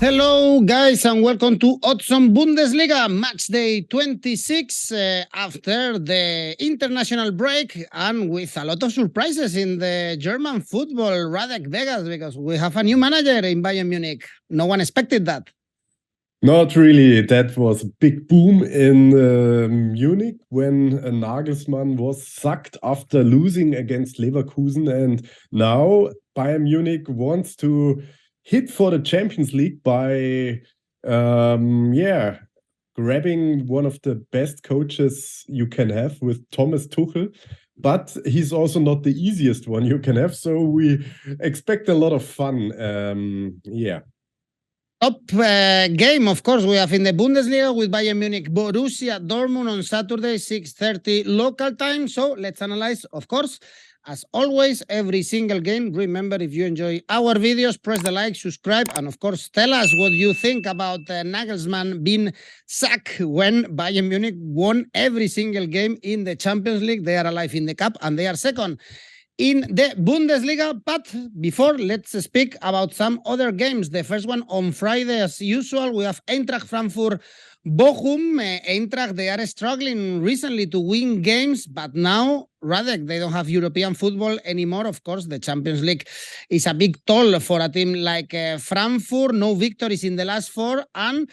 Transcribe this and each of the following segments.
Hello, guys, and welcome to Odds on Bundesliga, Matchday 26 after the international break and with a lot of surprises in the German football, Radek Vegas, because we have a new manager in Bayern Munich. No one expected that. Not really. That was a big boom in Munich when Nagelsmann was sacked after losing against Leverkusen. And now Bayern Munich wants to hit for the Champions League by, grabbing one of the best coaches you can have with Thomas Tuchel. But he's also not the easiest one you can have. So we expect a lot of fun. Top game, of course, we have in the Bundesliga with Bayern Munich, Borussia Dortmund on Saturday, 6:30 local time. So let's analyze, of course, as always, every single game. Remember, if you enjoy our videos, press the like, subscribe, and of course, tell us what you think about Nagelsmann being sacked when Bayern Munich won every single game in the Champions League. They are alive in the cup, and they are second in the Bundesliga. But before, let's speak about some other games. The first one on Friday, as usual, we have Eintracht Frankfurt, Bochum. Eintracht, they are struggling recently to win games, but now, Radek, they don't have European football anymore. Of course, the Champions League is a big toll for a team like Frankfurt. No victories in the last four, and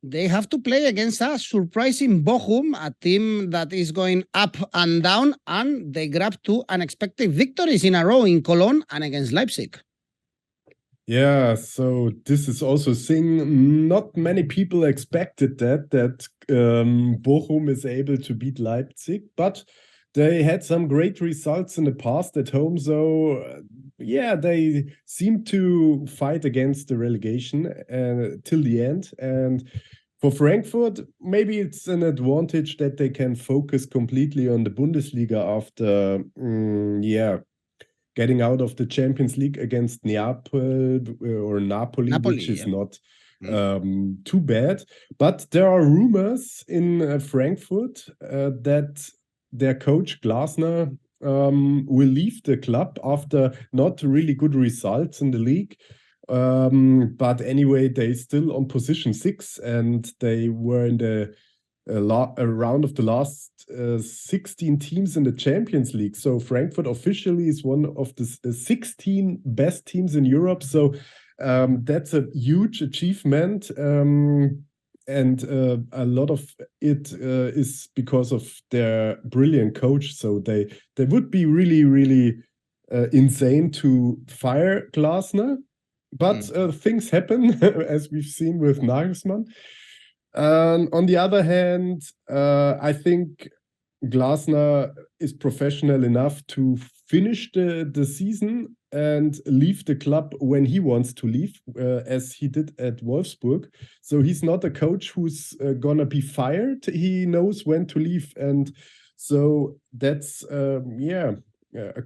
they have to play against a surprising Bochum, a team that is going up and down, and they grabbed two unexpected victories in a row in Cologne and against Leipzig. Yeah, so this is also thing not many people expected that Bochum is able to beat Leipzig, but they had some great results in the past at home, so they seem to fight against the relegation till the end. And for Frankfurt, maybe it's an advantage that they can focus completely on the Bundesliga after getting out of the Champions League against Napoli, which is not too bad. But there are rumors in Frankfurt that their coach Glasner will leave the club after not really good results in the league. But anyway, they still on position 6, and they were in the round of the last 16 teams in the Champions League. So Frankfurt officially is one of the 16 best teams in Europe. So that's a huge achievement. And a lot of it is because of their brilliant coach. So they would be really, really insane to fire Glasner. But things happen, as we've seen with Nagelsmann. On the other hand, I think Glasner is professional enough to finish the season and leave the club when he wants to leave, as he did at Wolfsburg. So he's not a coach who's gonna be fired. He knows when to leave. And so that's, a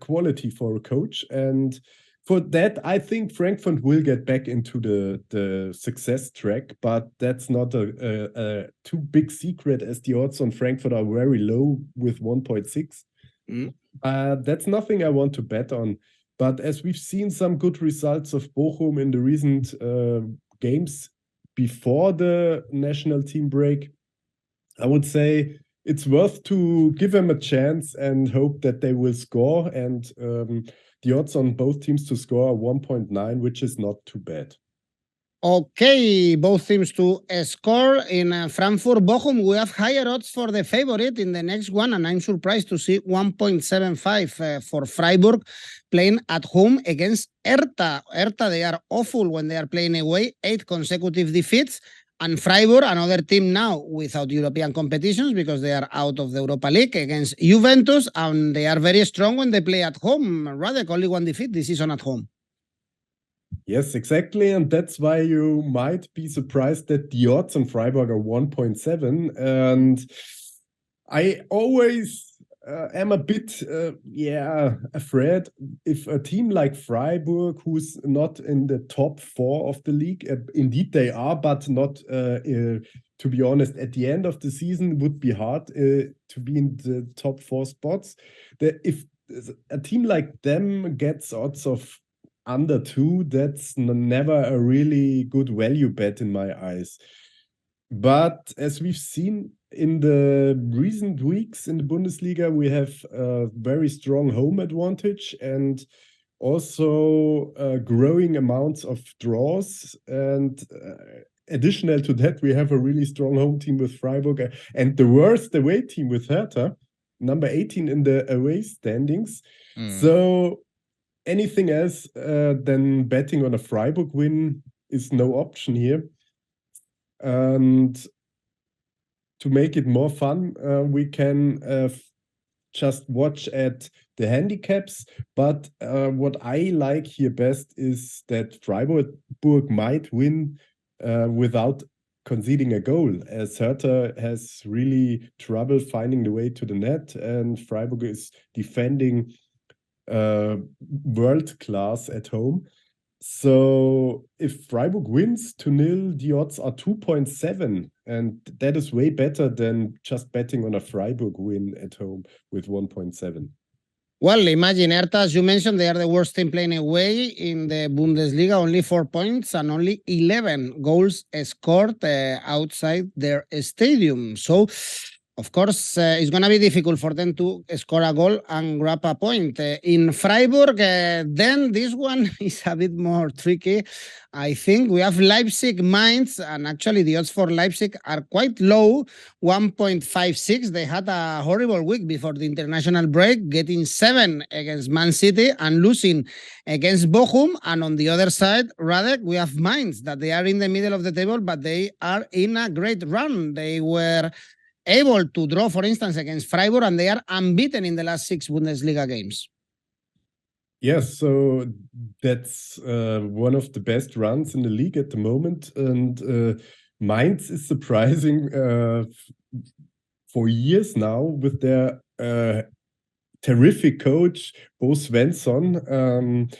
quality for a coach. And for that, I think Frankfurt will get back into the success track, but that's not a too big secret, as the odds on Frankfurt are very low with 1.6. That's nothing I want to bet on. But as we've seen some good results of Bochum in the recent games before the national team break, I would say it's worth to give them a chance and hope that they will score. And the odds on both teams to score are 1.9, which is not too bad. Okay, both teams to score in Frankfurt. Bochum, we have higher odds for the favorite in the next one, and I'm surprised to see 1.75 for Freiburg playing at home against Hertha. Hertha, they are awful when they are playing away, 8 consecutive defeats. And Freiburg, another team now without European competitions because they are out of the Europa League against Juventus, and they are very strong when they play at home. Radek, only 1 defeat this season at home. Yes, exactly. And that's why you might be surprised that the odds on Freiburg are 1.7. And I always am a bit afraid if a team like Freiburg, who's not in the top 4 of the league, indeed they are, but not, to be honest, at the end of the season would be hard to be in the top 4 spots. If a team like them gets odds of under 2, that's never a really good value bet in my eyes. But as we've seen in the recent weeks in the Bundesliga, we have a very strong home advantage and also growing amounts of draws. And additional to that, we have a really strong home team with Freiburg and the worst away team with Hertha, number 18 in the away standings. So anything else than betting on a Freiburg win is no option here. And to make it more fun, we can just watch at the handicaps. But what I like here best is that Freiburg might win without conceding a goal, as Hertha has really trouble finding the way to the net, and Freiburg is defending world class at home. So if Freiburg wins 2-0, the odds are 2.7, and that is way better than just betting on a Freiburg win at home with 1.7. Well, imagine Hertha, as you mentioned, they are the worst team playing away in the Bundesliga, only 4 points and only 11 goals scored outside their stadium. So, of course, it's going to be difficult for them to score a goal and grab a point. In Freiburg, then this one is a bit more tricky. I think we have Leipzig, Mainz, and actually the odds for Leipzig are quite low, 1.56. They had a horrible week before the international break, getting 7 against Man City and losing against Bochum. And on the other side, Radek, we have Mainz, that they are in the middle of the table, but they are in a great run. They were able to draw, for instance, against Freiburg, and they are unbeaten in the last 6 Bundesliga games. Yes, so that's one of the best runs in the league at the moment. And Mainz is surprising for years now with their terrific coach, Bo Svensson.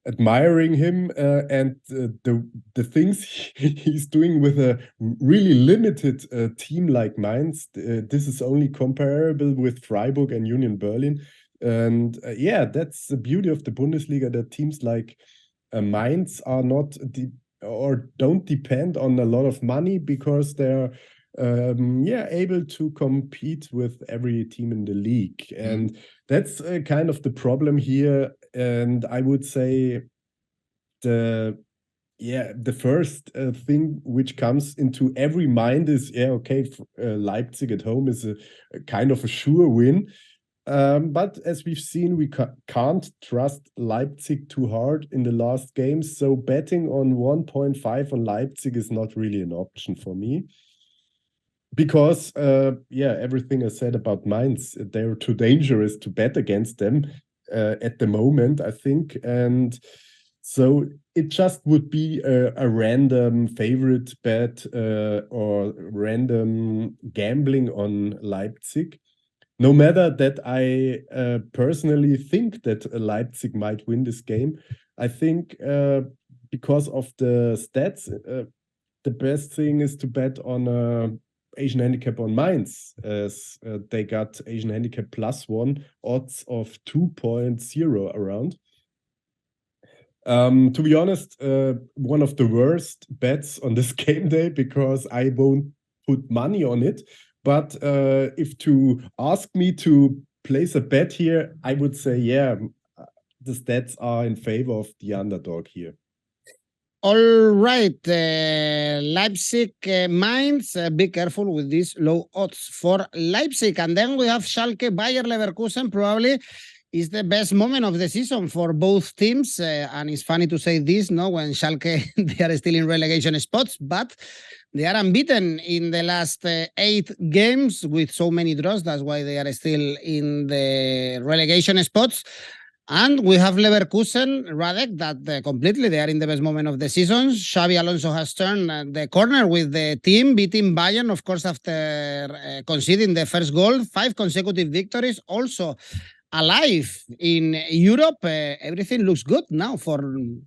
Admiring him and the things he's doing with a really limited team like Mainz. This is only comparable with Freiburg and Union Berlin. And yeah, that's the beauty of the Bundesliga, that teams like Mainz are not or don't depend on a lot of money, because they're able to compete with every team in the league. And that's kind of the problem here. And I would say the first thing which comes into every mind is, Leipzig at home is a kind of a sure win. But as we've seen, we can't trust Leipzig too hard in the last games. So betting on 1.5 on Leipzig is not really an option for me. Because, everything I said about Mainz, they're too dangerous to bet against them at the moment, I think. And so it just would be a random favorite bet or random gambling on Leipzig. No matter that I personally think that Leipzig might win this game, I think because of the stats, the best thing is to bet on Asian handicap on Mainz, as they got Asian handicap +1, odds of 2.0 around. To be honest, one of the worst bets on this game day, because I won't put money on it. But if to ask me to place a bet here, I would say, the stats are in favor of the underdog here. All right, Leipzig, Mainz, be careful with these low odds for Leipzig. And then we have Schalke, Bayer Leverkusen, probably is the best moment of the season for both teams. And it's funny to say this, no, when Schalke, they are still in relegation spots, but they are unbeaten in the last 8 games with so many draws. That's why they are still in the relegation spots. And we have Leverkusen, Radek, that completely they are in the best moment of the season. Xabi Alonso has turned the corner with the team, beating Bayern, of course, after conceding the first goal. 5 consecutive victories, also alive in Europe. Everything looks good now for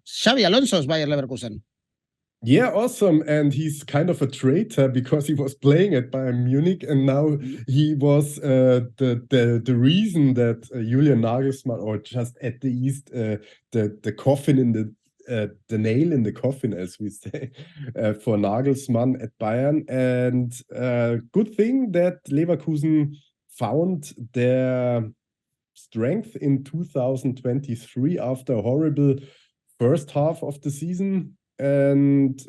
Xabi Alonso's Bayer Leverkusen. Yeah, awesome. And he's kind of a traitor because he was playing at Bayern Munich, and now he was the reason that Julian Nagelsmann, or just at least the coffin in the nail in the coffin, as we say, for Nagelsmann at Bayern. And good thing that Leverkusen found their strength in 2023 after a horrible first half of the season. And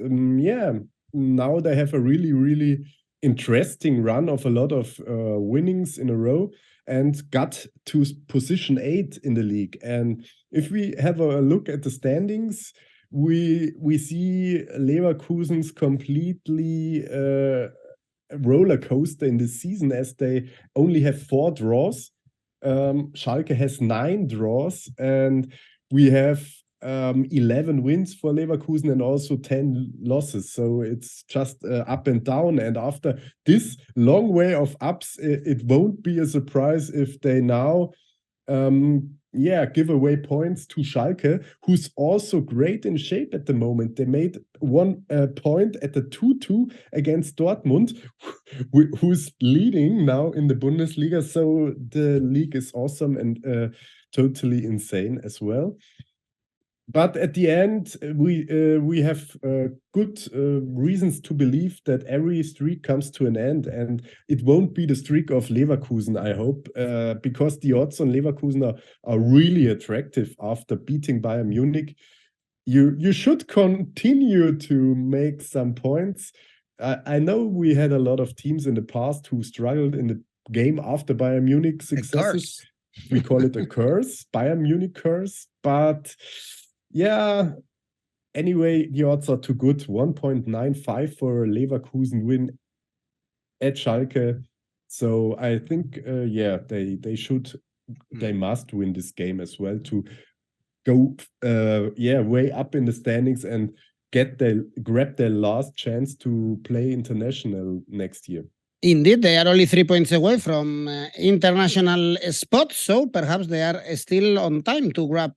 yeah, now they have a really, really interesting run of a lot of winnings in a row and got to position 8 in the league. And if we have a look at the standings, we see Leverkusen's completely roller coaster in this season, as they only have 4 draws. Schalke has 9 draws, and we have 11 wins for Leverkusen and also 10 losses. So it's just up and down. And after this long way of ups, it won't be a surprise if they now give away points to Schalke, who's also great in shape at the moment. They made 1 point at the 2-2 against Dortmund, who's leading now in the Bundesliga. So the league is awesome and totally insane as well. But at the end, we have good reasons to believe that every streak comes to an end, and it won't be the streak of Leverkusen, I hope, because the odds on Leverkusen are really attractive after beating Bayern Munich. You should continue to make some points. I know we had a lot of teams in the past who struggled in the game after Bayern Munich successes. We call it a curse, Bayern Munich curse, but yeah, anyway, the odds are too good. 1.95 for Leverkusen win at Schalke. So I think, they must win this game as well to go, way up in the standings and grab their last chance to play international next year. Indeed, they are only 3 points away from international spots, so perhaps they are still on time to grab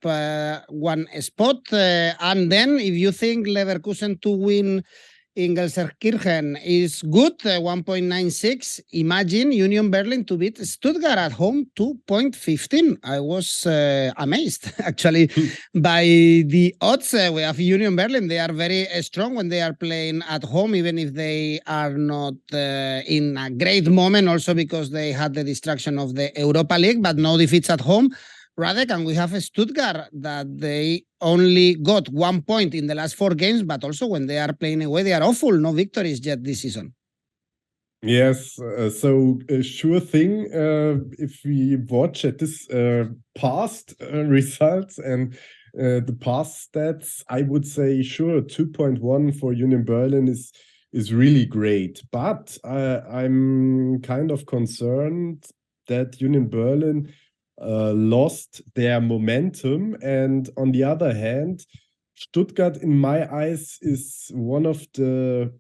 1 spot. And then, if you think Leverkusen to win in 𝐜𝐿𝐧𝐧𝐞𝐿 is good, 1.96. Imagine Union Berlin to beat Stuttgart at home, 2.15. I was amazed, actually, by the odds. We have Union Berlin. They are very strong when they are playing at home, even if they are not in a great moment, also because they had the distraction of the Europa League, but no defeats at home. Radek, and we have Stuttgart that they only got 1 point in the last 4 games, but also when they are playing away, they are awful. No victories yet this season. Yes, so sure thing. If we watch at this past results and the past stats, I would say sure 2.1 for Union Berlin is really great. But I'm kind of concerned that Union Berlin lost their momentum, and on the other hand, Stuttgart, in my eyes, is one of the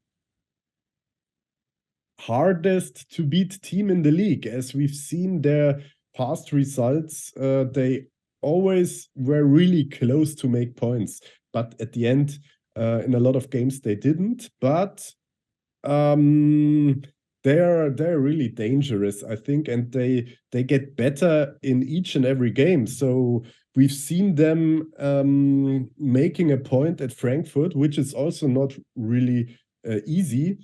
hardest to beat team in the league. As we've seen their past results, they always were really close to make points, but at the end, in a lot of games they didn't. But they're really dangerous, I think, and they get better in each and every game. So we've seen them making a point at Frankfurt, which is also not really easy,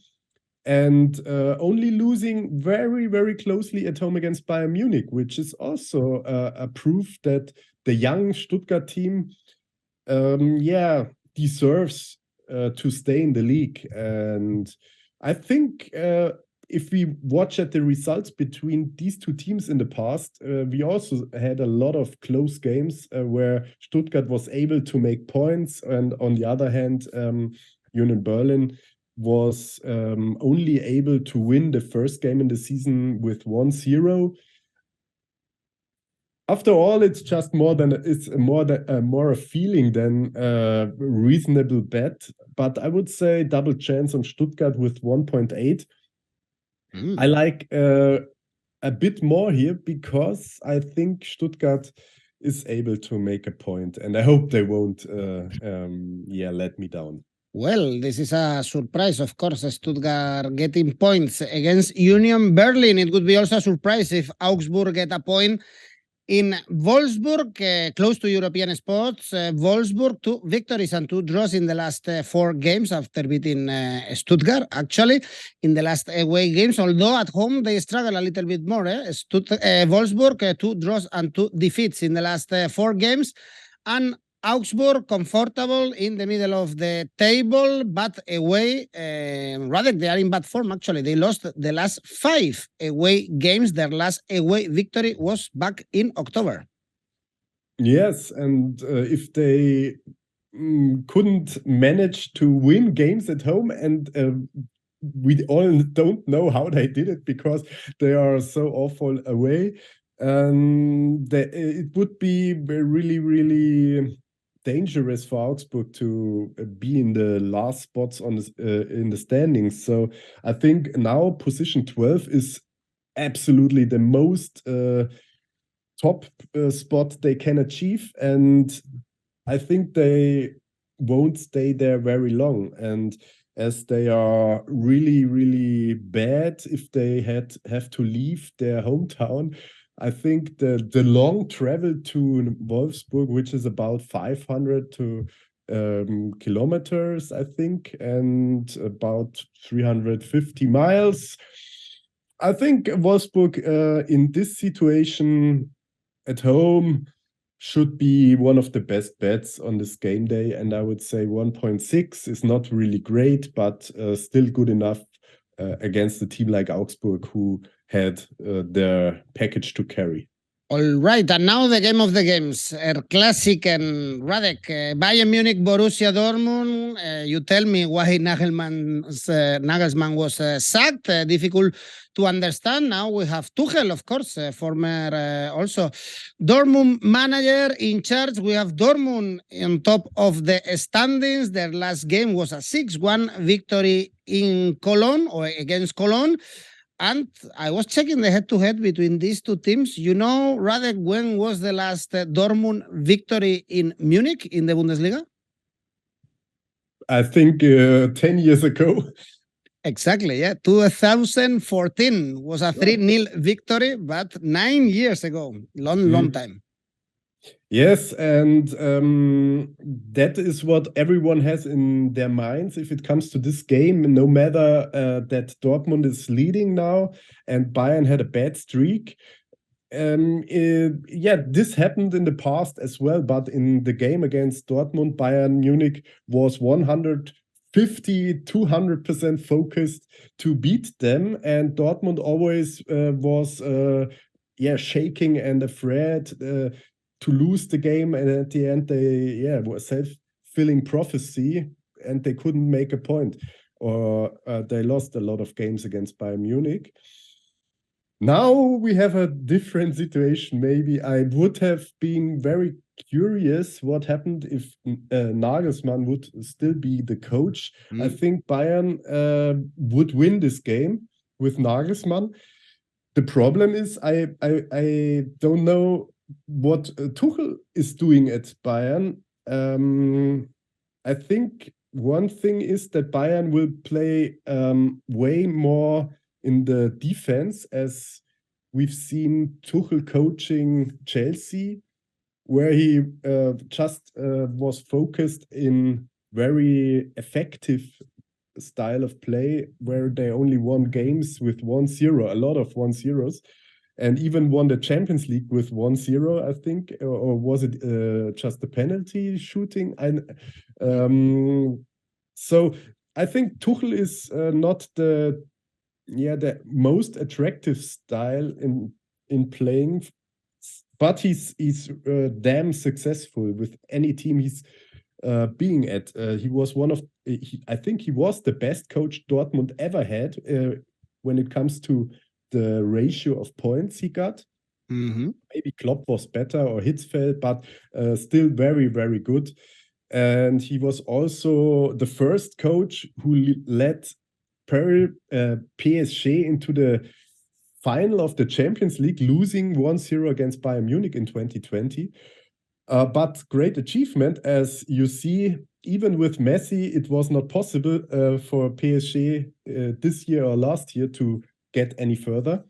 and only losing very, very closely at home against Bayern Munich, which is also a proof that the young Stuttgart team, deserves to stay in the league. And I think if we watch at the results between these 2 teams in the past, we also had a lot of close games where Stuttgart was able to make points, and on the other hand, Union Berlin was only able to win the first game in the season with 1-0. After all, it's just more a feeling than a reasonable bet. But I would say double chance on Stuttgart with 1.8. I like a bit more here because I think Stuttgart is able to make a point, and I hope they won't let me down. Well, this is a surprise, of course, Stuttgart getting points against Union Berlin. It would be also a surprise if Augsburg get a point in Wolfsburg, close to European spots. Wolfsburg, 2 victories and 2 draws in the last 4 games after beating Stuttgart, actually, in the last away games, although at home they struggle a little bit more. Wolfsburg, 2 draws and 2 defeats in the last 4 games, and Augsburg, comfortable in the middle of the table, but away, Radek, they are in bad form, actually. They lost the last 5 away games. Their last away victory was back in October. Yes, and if they couldn't manage to win games at home, and we all don't know how they did it because they are so awful away, it would be really, really dangerous for Augsburg to be in the last spots on in the standings. So I think now position 12 is absolutely the most top spot they can achieve, and I think they won't stay there very long. And as they are really, really bad, if they have to leave their hometown, I think the long travel to Wolfsburg, which is about 500 kilometers, I think, and about 350 miles. I think Wolfsburg in this situation at home should be one of the best bets on this game day. And I would say 1.6 is not really great, but still good enough against a team like Augsburg, who had their package to carry. All right, and now the game of the games, Classic and Radek, Bayern Munich, Borussia Dortmund. You tell me why Nagelsmann was sacked. Difficult to understand. Now we have Tuchel, of course, former also Dortmund manager in charge. We have Dortmund on top of the standings. Their last game was a 6-1 victory in Cologne, or against Cologne. And I was checking the head-to-head between these two teams. You know, Radek, when was the last Dortmund victory in Munich in the Bundesliga? I think 10 years ago. Exactly, yeah. 2014 was a 3-0 victory, but 9 years ago. Long time. Yes, and that is what everyone has in their minds if it comes to this game, no matter that Dortmund is leading now and Bayern had a bad streak. Yeah, this happened in the past as well, but in the game against Dortmund, Bayern Munich was 150-200% focused to beat them, and Dortmund always was shaking and afraid to lose the game, and at the end they were self-fulfilling prophecy, and they couldn't make a point, or they lost a lot of games against Bayern Munich. Now we have a different situation. Maybe I would have been very curious what happened if Nagelsmann would still be the coach. I think Bayern would win this game with Nagelsmann. The problem is I don't know what Tuchel is doing at Bayern. I think one thing is that Bayern will play way more in the defense, as we've seen Tuchel coaching Chelsea, where he just was focused in very effective style of play, where they only won games with 1-0, a lot of 1-0s. And even won the Champions League with 1-0, I think, or was it just a penalty shooting? So I think Tuchel is not the most attractive style in playing, but he's damn successful with any team he's being at. He was I think he was the best coach Dortmund ever had when it comes to the ratio of points he got. Maybe Klopp was better, or Hitzfeld, but still very, very good. And he was also the first coach who led PSG into the final of the Champions League, losing 1-0 against Bayern Munich in 2020. But great achievement, as you see, even with Messi, it was not possible for PSG this year or last year to get any further.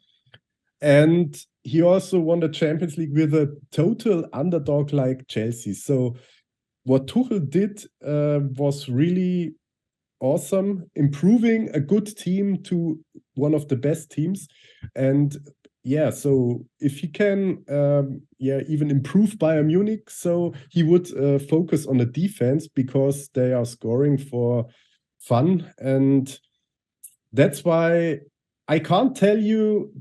And he also won the Champions League with a total underdog like Chelsea. So what Tuchel did was really awesome, improving a good team to one of the best teams. And yeah, so if he can even improve Bayern Munich, so he would focus on the defense because they are scoring for fun. And that's why I can't tell you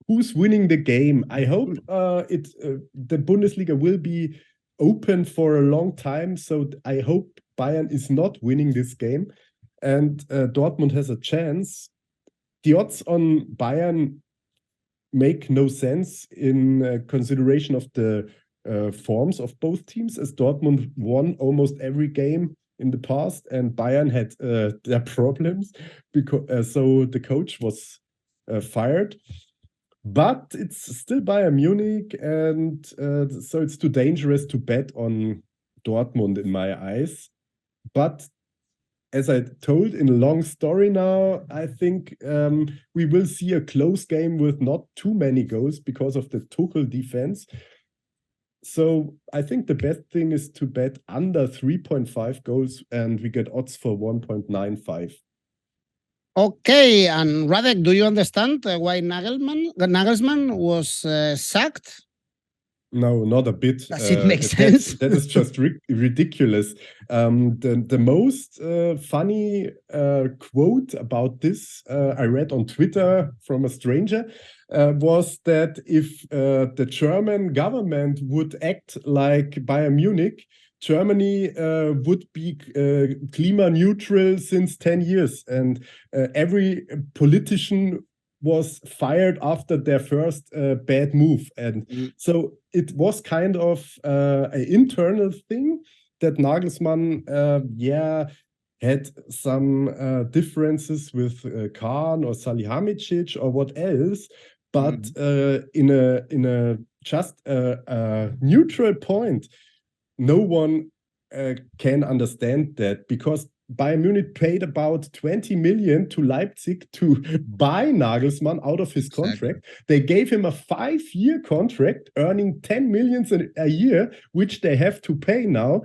who's winning the game. I hope the Bundesliga will be open for a long time. So I hope Bayern is not winning this game and Dortmund has a chance. The odds on Bayern make no sense in consideration of the forms of both teams, as Dortmund won almost every game in the past and Bayern had their problems because so the coach was fired. But it's still Bayern Munich, and so it's too dangerous to bet on Dortmund in my eyes. But as I told in a long story now, I think we will see a close game with not too many goals because of the Tuchel defense. So I think the best thing is to bet under 3.5 goals, and we get odds for 1.95. Okay, and Radek, do you understand why Nagelsmann was sacked? No, not a bit. Does it make sense? That is just ridiculous. The most funny quote about this I read on Twitter from a stranger was that if the German government would act like Bayern Munich, Germany would be climate neutral since 10 years, and every politician was fired after their first bad move. And so it was kind of an internal thing that Nagelsmann, had some differences with Kahn or Salihamidzic or what else, but in a just a neutral point, no one can understand that, because Bayern Munich paid about 20 million to Leipzig to buy Nagelsmann out of his contract. Exactly. They gave him a 5-year contract, earning 10 million a year, which they have to pay now.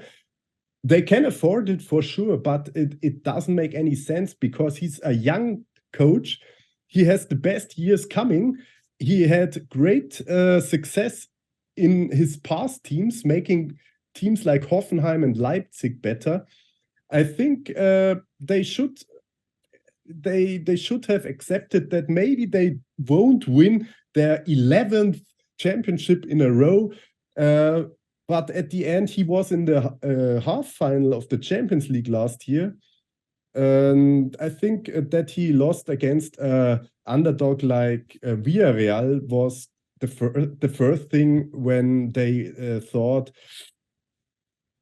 They can afford it for sure, but it doesn't make any sense because he's a young coach. He has the best years coming. He had great success in his past teams, making teams like Hoffenheim and Leipzig better. I think they should have accepted that maybe they won't win their 11th championship in a row. But at the end, he was in the half final of the Champions League last year. And I think that he lost against underdog like Villarreal was the first thing when they thought,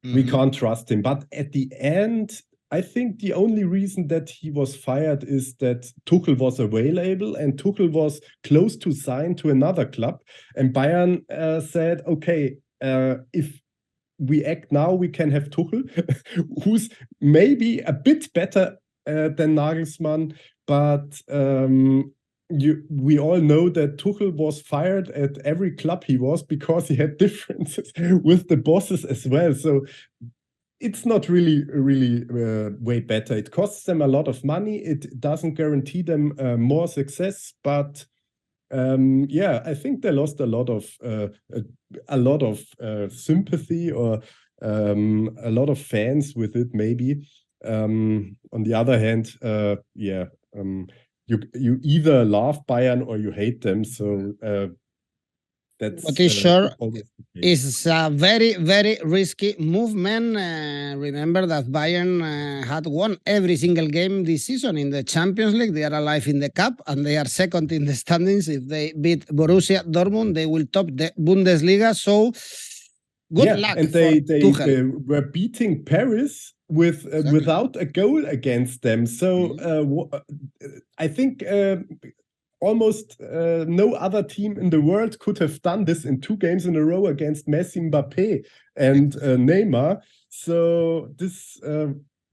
we can't trust him. But at the end, I think the only reason that he was fired is that Tuchel was available and Tuchel was close to sign to another club. And Bayern said, okay, if we act now, we can have Tuchel, who's maybe a bit better than Nagelsmann. But we all know that Tuchel was fired at every club he was because he had differences with the bosses as well. So it's not really way better. It costs them a lot of money. It doesn't guarantee them more success. But I think they lost a lot of sympathy or a lot of fans with it. Maybe on the other hand, you either love Bayern or you hate them. So that's what is sure is a very, very risky movement. Remember that Bayern had won every single game this season in the Champions League. They are alive in the cup and they are second in the standings. If they beat Borussia Dortmund, they will top the Bundesliga. So good luck. And they were beating Paris with without a goal against them. So I think almost no other team in the world could have done this in 2 games in a row against Messi, Mbappe, and Neymar. So this,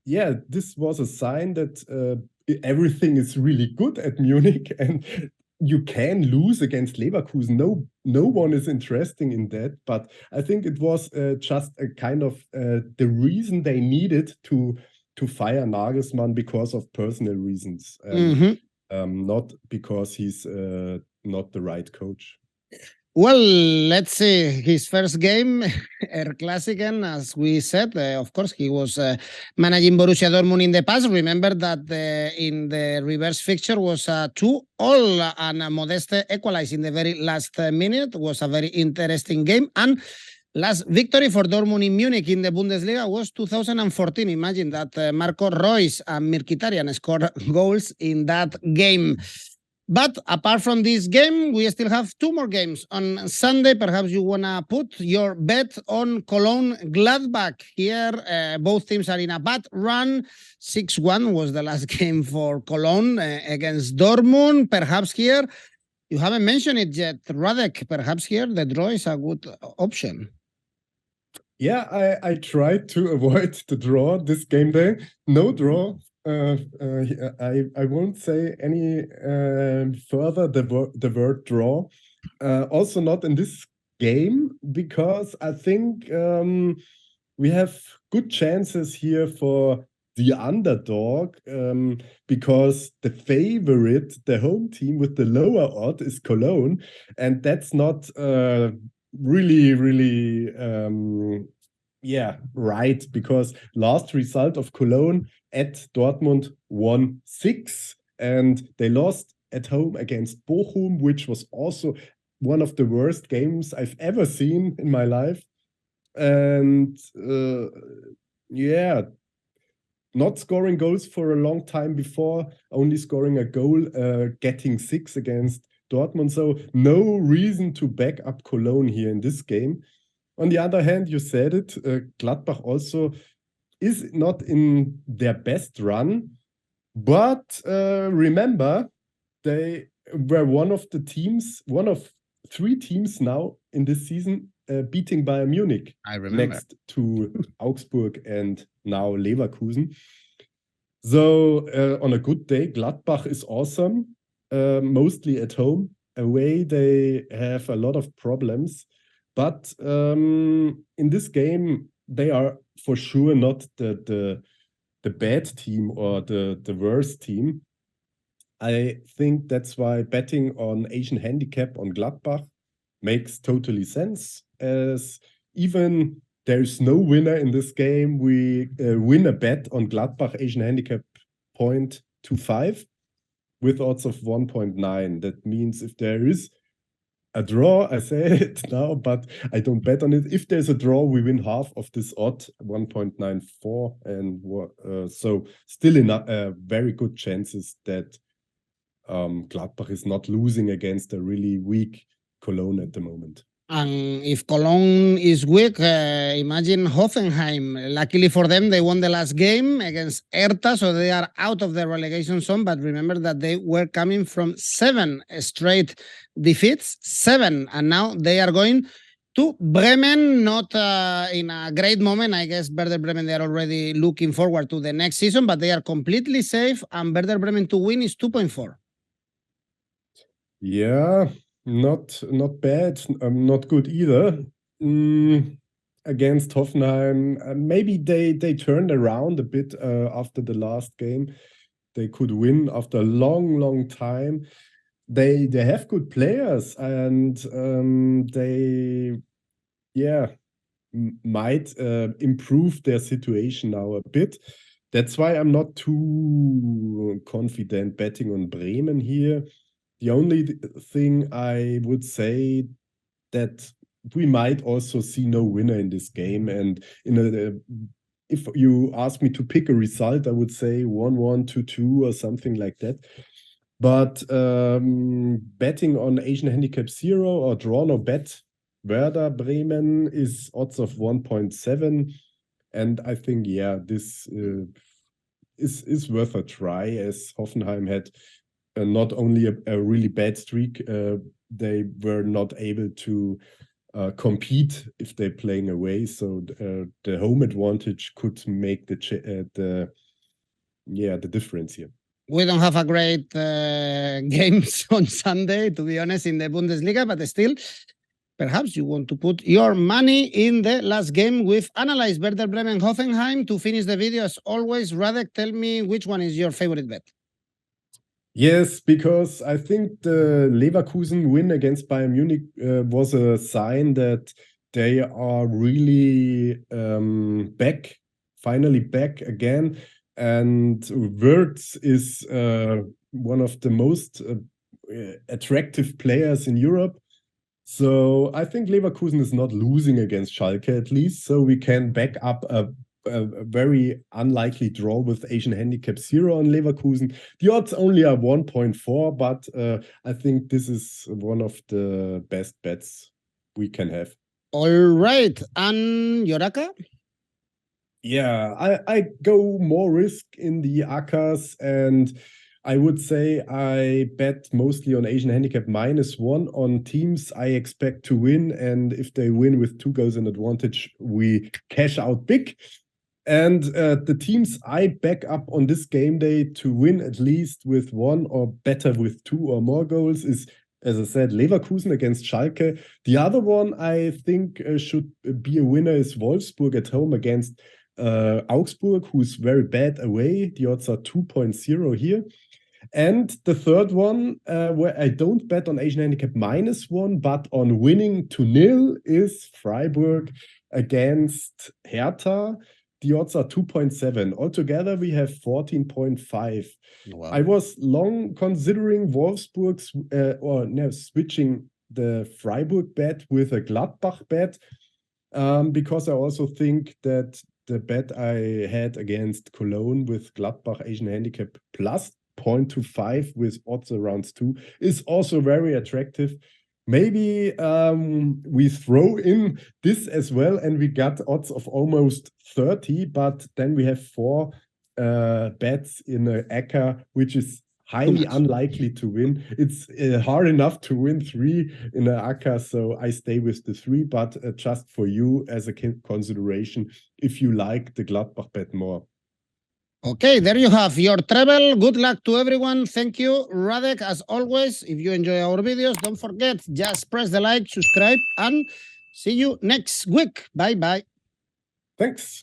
this was a sign that everything is really good at Munich, and you can lose against Leverkusen. No one is interested in that, but I think it was just a kind of the reason they needed to fire Nagelsmann because of personal reasons, not because he's not the right coach. Well, let's see. His first game, 𝐿 as we said, of course, he was managing Borussia Dortmund in the past. Remember that in the reverse fixture was 2-2, and Modeste equalized in the very last minute. It was a very interesting game. And last victory for Dortmund in Munich in the Bundesliga was 2014. Imagine that Marco Reus and Mkhitaryan scored goals in that game. But apart from this game, we still have 2 more games. On Sunday, perhaps you want to put your bet on Cologne Gladbach. Here, both teams are in a bad run. 6-1 was the last game for Cologne against Dortmund. Perhaps here, you haven't mentioned it yet, Radek. Perhaps here the draw is a good option. Yeah, I tried to avoid the draw this game day. No draw. I won't say any further the word draw. Also not in this game, because I think we have good chances here for the underdog, because the favorite, the home team with the lower odd, is Cologne, and that's not really right, because last result of Cologne at Dortmund 1-6, and they lost at home against Bochum, which was also one of the worst games I've ever seen in my life. And not scoring goals for a long time before, only scoring a goal, getting 6 against Dortmund. So no reason to back up Cologne here in this game. On the other hand, you said it, Gladbach also is not in their best run, but remember, they were one of 3 teams now in this season beating Bayern Munich. I remember. Next to Augsburg and now Leverkusen. So on a good day, Gladbach is awesome, mostly at home. Away, they have a lot of problems. But in this game, they are for sure not the bad team or the worst team. I think that's why betting on Asian handicap on Gladbach makes totally sense, as even there's no winner in this game, we win a bet on Gladbach Asian handicap 0.25 with odds of 1.9. That means if there is a draw, I say it now, but I don't bet on it. If there's a draw, we win half of this odd, 1.94, and so still in very good chances that Gladbach is not losing against a really weak Cologne at the moment. And if Cologne is weak, imagine Hoffenheim. Luckily for them, they won the last game against Hertha, so they are out of the relegation zone. But remember that they were coming from 7 straight defeats, 7, and now they are going to Bremen, not in a great moment. I guess Werder Bremen, they are already looking forward to the next season, but they are completely safe, and Werder Bremen to win is 2.4. Yeah. Not bad, not good either. Against Hoffenheim, maybe they turned around a bit after the last game. They could win after a long time. They have good players, and they might improve their situation now a bit. That's why I'm not too confident betting on Bremen here. The only thing I would say that we might also see no winner in this game. And if you ask me to pick a result, I would say 1-1, 2-2 or something like that. But betting on Asian handicap 0 or draw no bet, Werder Bremen is odds of 1.7. And I think, this is worth a try, as Hoffenheim had not only a really bad streak, they were not able to compete if they're playing away. So the home advantage could make the difference here. We don't have a great games on Sunday, to be honest, in the Bundesliga, but still, perhaps you want to put your money in the last game. We've analyzed Werder Bremen Hoffenheim. To finish the video, as always, Radek, tell me which one is your favorite bet. Yes, because I think the Leverkusen win against Bayern Munich was a sign that they are really finally back again. And Wirtz is one of the most attractive players in Europe. So I think Leverkusen is not losing against Schalke, at least. So we can back up a very unlikely draw with Asian handicap 0 on Leverkusen. The odds only are 1.4, but I think this is one of the best bets we can have. All right. And your ACCA? Yeah, I go more risk in the ACCAs, and I would say I bet mostly on Asian handicap -1 on teams I expect to win, and if they win with 2 goals in advantage, we cash out big. And the teams I back up on this game day to win at least with 1 or better with 2 or more goals is, as I said, Leverkusen against Schalke. The other one I think should be a winner is Wolfsburg at home against Augsburg, who's very bad away. The odds are 2.0 here. And the third one, where I don't bet on Asian handicap -1, but on winning 2-0, is Freiburg against Hertha. The odds are 2.7. Altogether, we have 14.5. Wow. I was long considering Wolfsburg's switching the Freiburg bet with a Gladbach bet, because I also think that the bet I had against Cologne with Gladbach Asian handicap plus 0.25 with odds around 2 is also very attractive. Maybe we throw in this as well, and we got odds of almost 30, but then we have 4 bets in an ACCA, which is highly unlikely to win. It's hard enough to win 3 in an ACCA, so I stay with the 3, but just for you as a consideration, if you like the Gladbach bet more. Okay, there you have your treble. Good luck to everyone. Thank you, Radek. As always, if you enjoy our videos, don't forget, just press the like, subscribe, and see you next week. Bye-bye. Thanks.